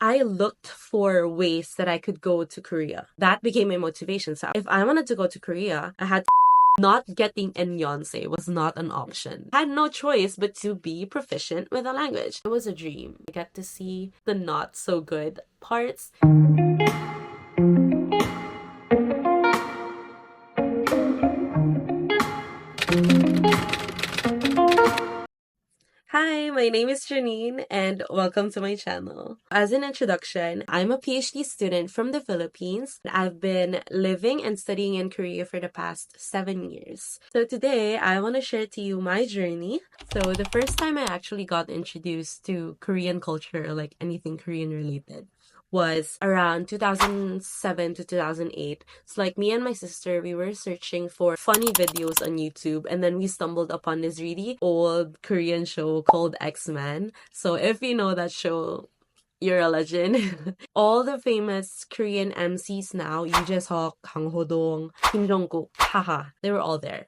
I looked for ways that I could go to Korea. That became my motivation. So if I wanted to go to Korea, I had not getting in Yonsei was not an option. I had no choice but to be proficient with the language. It was a dream. I got to see the not so good parts. Hi, my name is Janine and welcome to my channel. As an introduction, I'm a PhD student from the Philippines. I've been living and studying in Korea for the past 7 years. So today, I want to share to you my journey. So the first time I actually got introduced to Korean culture or like anything Korean related was around 2007 to 2008. So like me and my sister, we were searching for funny videos on YouTube and then we stumbled upon this really old Korean show called X-Men. So if you know that show, you're a legend. All the famous Korean MCs now, Lee Jae-seok, Kang Ho-dong, Kim Jong-kook, haha, they were all there.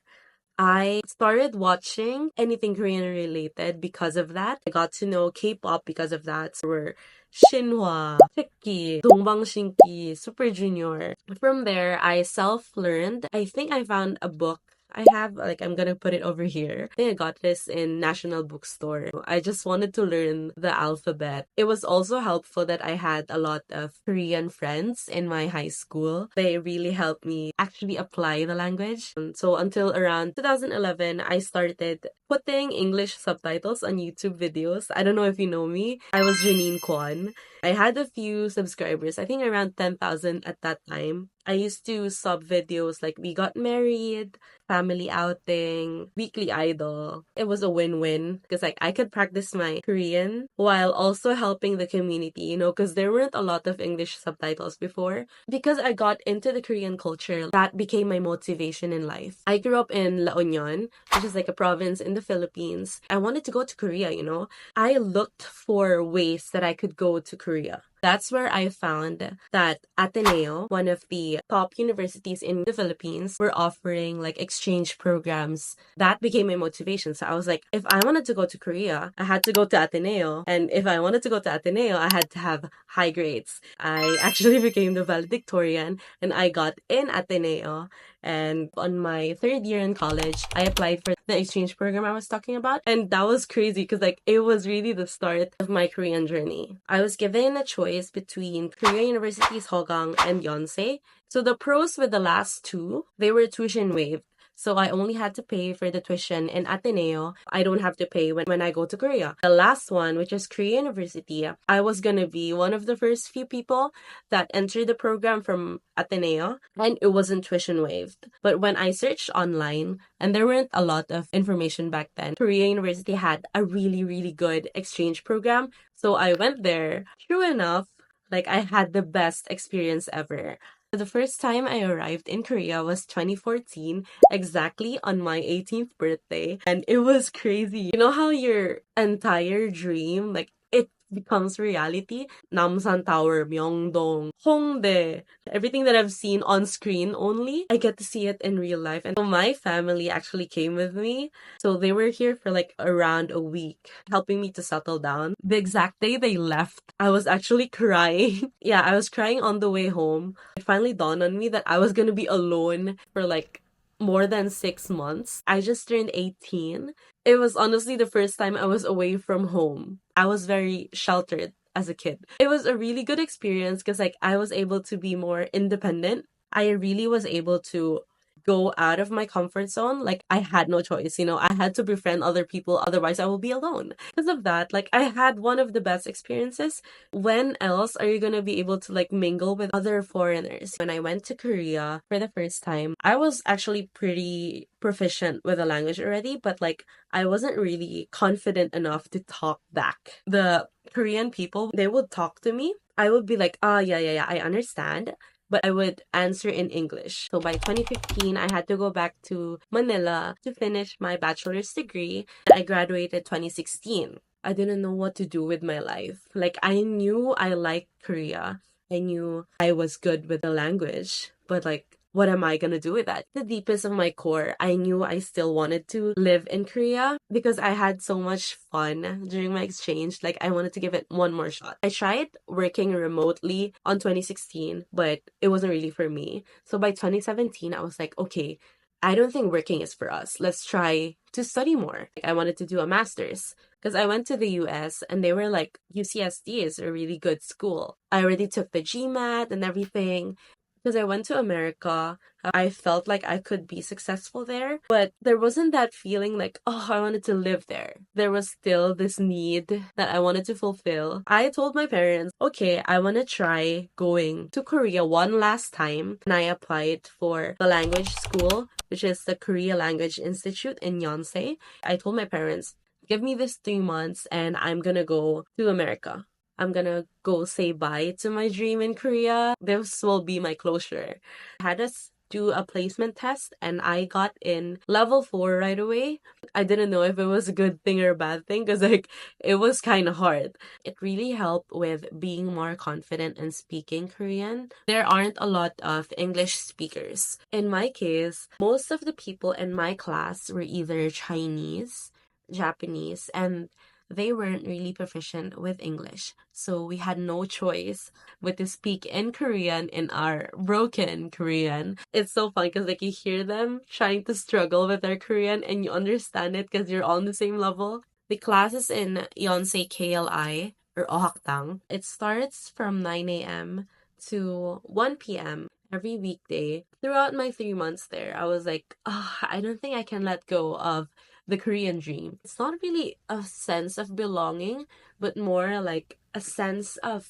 I started watching anything Korean related because of that. I got to know K-pop because of that. So we're Shinhwa, Taeki, Dongbang Super Junior. From there, I self-learned. I think I found a book I have, like, I'm gonna put it over here. I think I got this in National Bookstore. I just wanted to learn the alphabet. It was also helpful that I had a lot of Korean friends in my high school. They really helped me actually apply the language. So until around 2011, I started putting English subtitles on YouTube videos. I don't know if you know me. I was Janine Kwan. I had a few subscribers, I think around 10,000 at that time. I used to sub videos like We Got Married, Family Outing, Weekly Idol. It was a win-win because like I could practice my Korean while also helping the community, you know, because there weren't a lot of English subtitles before. Because I got into the Korean culture, that became my motivation in life. I grew up in La Union, which is like a province in the Philippines. I wanted to go to Korea, you know. I looked for ways that I could go to Korea. That's where I found that Ateneo, one of the top universities in the Philippines, were offering like exchange programs. That became my motivation. So I was like, if I wanted to go to Korea, I had to go to Ateneo. And if I wanted to go to Ateneo, I had to have high grades. I actually became the valedictorian and I got in Ateneo. And on my third year in college, I applied for the exchange program I was talking about. And that was crazy because like it was really the start of my Korean journey. I was given a choice between Korea University's Hogang and Yonsei. So the pros with the last two, they were tuition waived. So I only had to pay for the tuition in Ateneo. I don't have to pay when I go to Korea. The last one, which is Korea University, I was gonna be one of the first few people that entered the program from Ateneo, and it wasn't tuition waived. But when I searched online, and there weren't a lot of information back then, Korea University had a really, really good exchange program. So I went there. True enough, like I had the best experience ever. The first time I arrived in Korea was 2014, exactly on my 18th birthday. And it was crazy. You know how your entire dream, like, it becomes reality? Namsan Tower, Myeongdong, Hongdae, everything that I've seen on screen only, I get to see it in real life. And so my family actually came with me. So they were here for like around a week, helping me to settle down. The exact day they left, I was actually crying. Yeah, I was crying on the way home. It finally dawned on me that I was gonna be alone for like more than 6 months. I just turned 18. It was honestly the first time I was away from home. I was very sheltered as a kid. It was a really good experience because like I was able to be more independent. I really was able to go out of my comfort zone. Like I had no choice, you know, I had to befriend other people, otherwise I will be alone. Because of that, like I had one of the best experiences. When else are you gonna be able to like mingle with other foreigners? When I went to Korea for the first time, I was actually pretty proficient with the language already, but like I wasn't really confident enough to talk back. The Korean people, they would talk to me. I would be like, yeah, I understand, but I would answer in English. So by 2015, I had to go back to Manila to finish my bachelor's degree. I graduated 2016. I didn't know what to do with my life. Like, I knew I liked Korea. I knew I was good with the language, but like, what am I gonna do with that? The deepest of my core, I knew I still wanted to live in Korea because I had so much fun during my exchange. Like, I wanted to give it one more shot. I tried working remotely on 2016, but it wasn't really for me. So by 2017, I was like, okay, I don't think working is for us. Let's try to study more. Like, I wanted to do a master's because I went to the US and they were like, UCSD is a really good school. I already took the GMAT and everything. Because I went to America, I felt like I could be successful there, but there wasn't that feeling like, oh, I wanted to live there. There was still this need that I wanted to fulfill. I told my parents, okay, I want to try going to Korea one last time. And I applied for the language school, which is the Korea Language Institute in Yonsei. I told my parents, give me this 3 months and I'm gonna go to America. I'm gonna go say bye to my dream in Korea. This will be my closure. I had us do a placement test and I got in level 4 right away. I didn't know if it was a good thing or a bad thing because like it was kind of hard. It really helped with being more confident in speaking Korean. There aren't a lot of English speakers. In my case, most of the people in my class were either Chinese, Japanese, and they weren't really proficient with English. So we had no choice but to speak in Korean in our broken Korean. It's so fun because like you hear them trying to struggle with their Korean and you understand it because you're all on the same level. The class is in Yonsei KLI or Ohaktang. It starts from 9 a.m. to 1 p.m. every weekday. Throughout my 3 months there, I was like, oh, I don't think I can let go of the Korean dream. It's not really a sense of belonging, but more like a sense of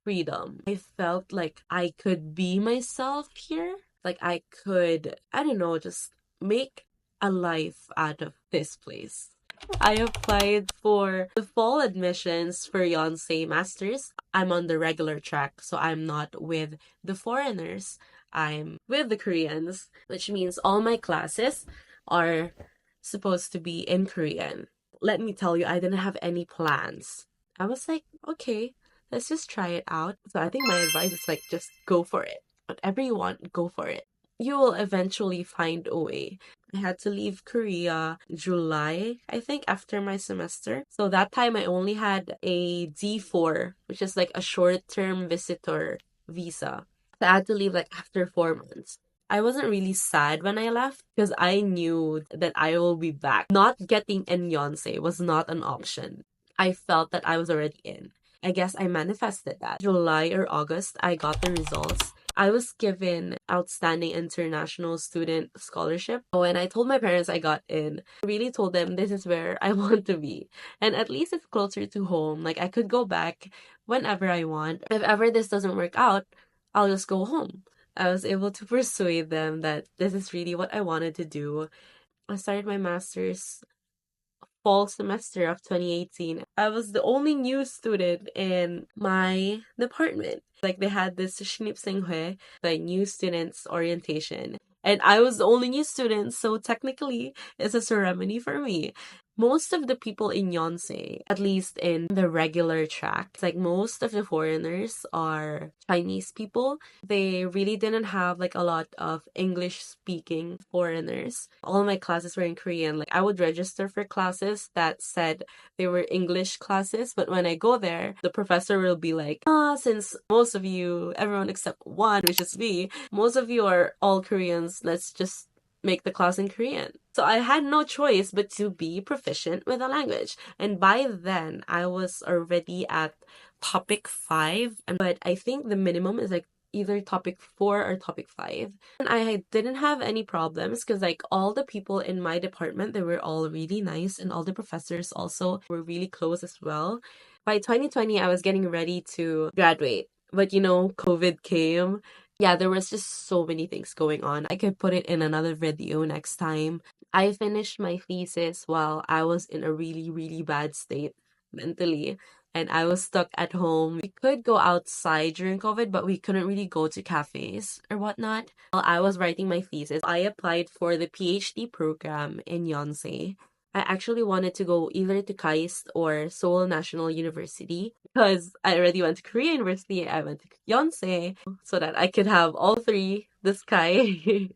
freedom. I felt like I could be myself here. Like I could, I don't know, just make a life out of this place. I applied for the fall admissions for Yonsei Masters. I'm on the regular track, so I'm not with the foreigners. I'm with the Koreans, which means all my classes are supposed to be in Korean. Let me tell you, I didn't have any plans. I was like, okay, let's just try it out. So I think my advice is like, just go for it. Whatever you want, go for it. You will eventually find a way. I had to leave Korea July, I think, after my semester. So that time I only had a D4, which is like a short-term visitor visa. So I had to leave like after 4 months. I wasn't really sad when I left because I knew that I will be back. Not getting in Yonsei was not an option. I felt that I was already in. I guess I manifested that. July or August, I got the results. I was given Outstanding International Student Scholarship. When I told my parents I got in, I really told them this is where I want to be. And at least it's closer to home. Like I could go back whenever I want. If ever this doesn't work out, I'll just go home. I was able to persuade them that this is really what I wanted to do. I started my master's fall semester of 2018. I was the only new student in my department. Like they had this 신입생회, the new students orientation. And I was the only new student, so technically it's a ceremony for me. Most of the people in Yonsei, at least in the regular track, like most of the foreigners are Chinese people. They really didn't have like a lot of English speaking foreigners. All my classes were in Korean. Like I would register for classes that said they were English classes, but when I go there, the professor will be like, since most of you, everyone except one, which is me, most of you are all Koreans, let's just make the class in Korean. So I had no choice but to be proficient with the language. And by then, I was already at topic 5. But I think the minimum is like either topic 4 or topic 5. And I didn't have any problems because like all the people in my department, they were all really nice. And all the professors also were really close as well. By 2020, I was getting ready to graduate. But you know, COVID came. Yeah, there was just so many things going on. I could put it in another video next time. I finished my thesis while I was in a really, really bad state mentally. And I was stuck at home. We could go outside during COVID, but we couldn't really go to cafes or whatnot. While I was writing my thesis, I applied for the PhD program in Yonsei. I actually wanted to go either to KAIST or Seoul National University because I already went to Korea University. I went to Yonsei so that I could have all three the sky.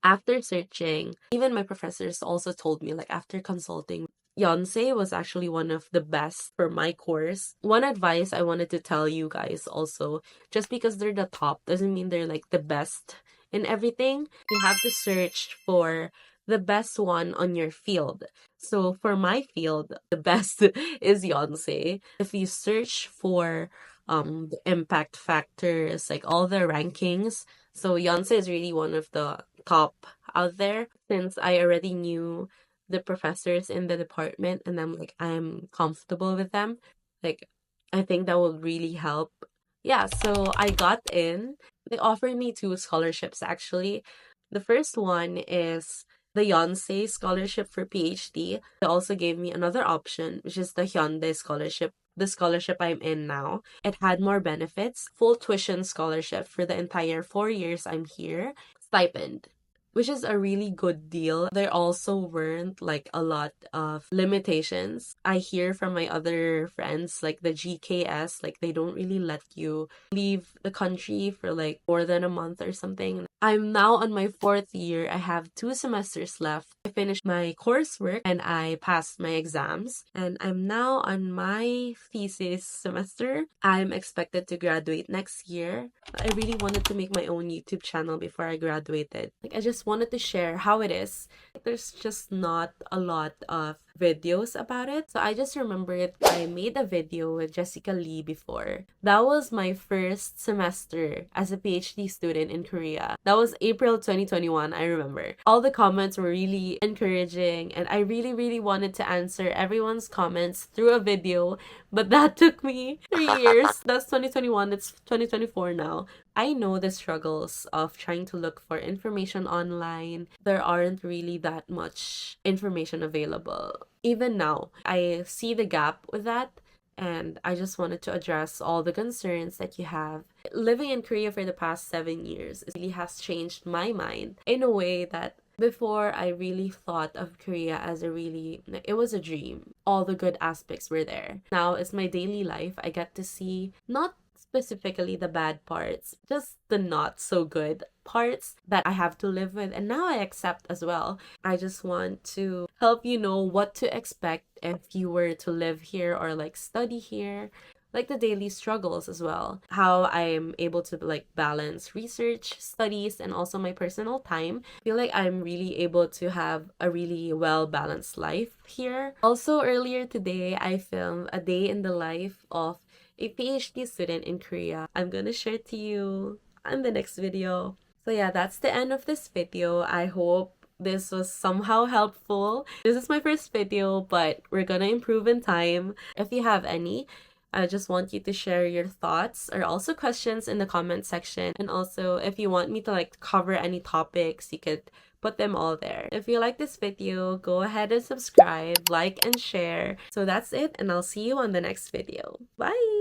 After searching, even my professors also told me, like after consulting, Yonsei was actually one of the best for my course. One advice I wanted to tell you guys also, just because they're the top doesn't mean they're like the best in everything. You have to search for the best one on your field. So for my field, the best is Yonsei. If you search for the impact factors, like all the rankings, so Yonsei is really one of the top out there, since I already knew the professors in the department and I'm comfortable with them. Like I think that will really help. Yeah, so I got in. They offered me two scholarships actually. The first one is the Yonsei scholarship for PhD. They also gave me another option, which is the Hyundai scholarship, the scholarship I'm in now. It had more benefits: full tuition scholarship for the entire 4 years I'm here, stipend, which is a really good deal. There also weren't like a lot of limitations. I hear from my other friends, like the GKS, like they don't really let you leave the country for like more than a month or something. I'm now on my 4th year. I have 2 semesters left. I finished my coursework and I passed my exams, and I'm now on my thesis semester. I'm expected to graduate next year. I really wanted to make my own YouTube channel before I graduated. Like I just wanted to share how it is. There's just not a lot of videos about it. So I just remembered I made a video with Jessica Lee before. That was my first semester as a PhD student in Korea. That was April 2021, I remember. All the comments were really encouraging, and I really, really wanted to answer everyone's comments through a video, but that took me 3 years. That's 2021, it's 2024 now. I know the struggles of trying to look for information online. There aren't really that much information available. Even now, I see the gap with that, and I just wanted to address all the concerns that you have. Living in Korea for the past 7 years really has changed my mind in a way that before I really thought of Korea as it was a dream. All the good aspects were there. Now it's my daily life. I get to see not specifically the bad parts, just the not so good parts that I have to live with, and now I accept as well. I just want to help you know what to expect if you were to live here or like study here, like the daily struggles as well, how I'm able to like balance research, studies, and also my personal time. I feel like I'm really able to have a really well balanced life here. Also, earlier today I filmed a day in the life of a PhD student in Korea. I'm gonna share to you in the next video. So yeah, that's the end of this video. I hope this was somehow helpful. This is my first video, but we're gonna improve in time. If you have any, I just want you to share your thoughts or also questions in the comment section. And also, if you want me to like cover any topics, you could put them all there. If you like this video, go ahead and subscribe, like, and share. So that's it, and I'll see you on the next video. Bye!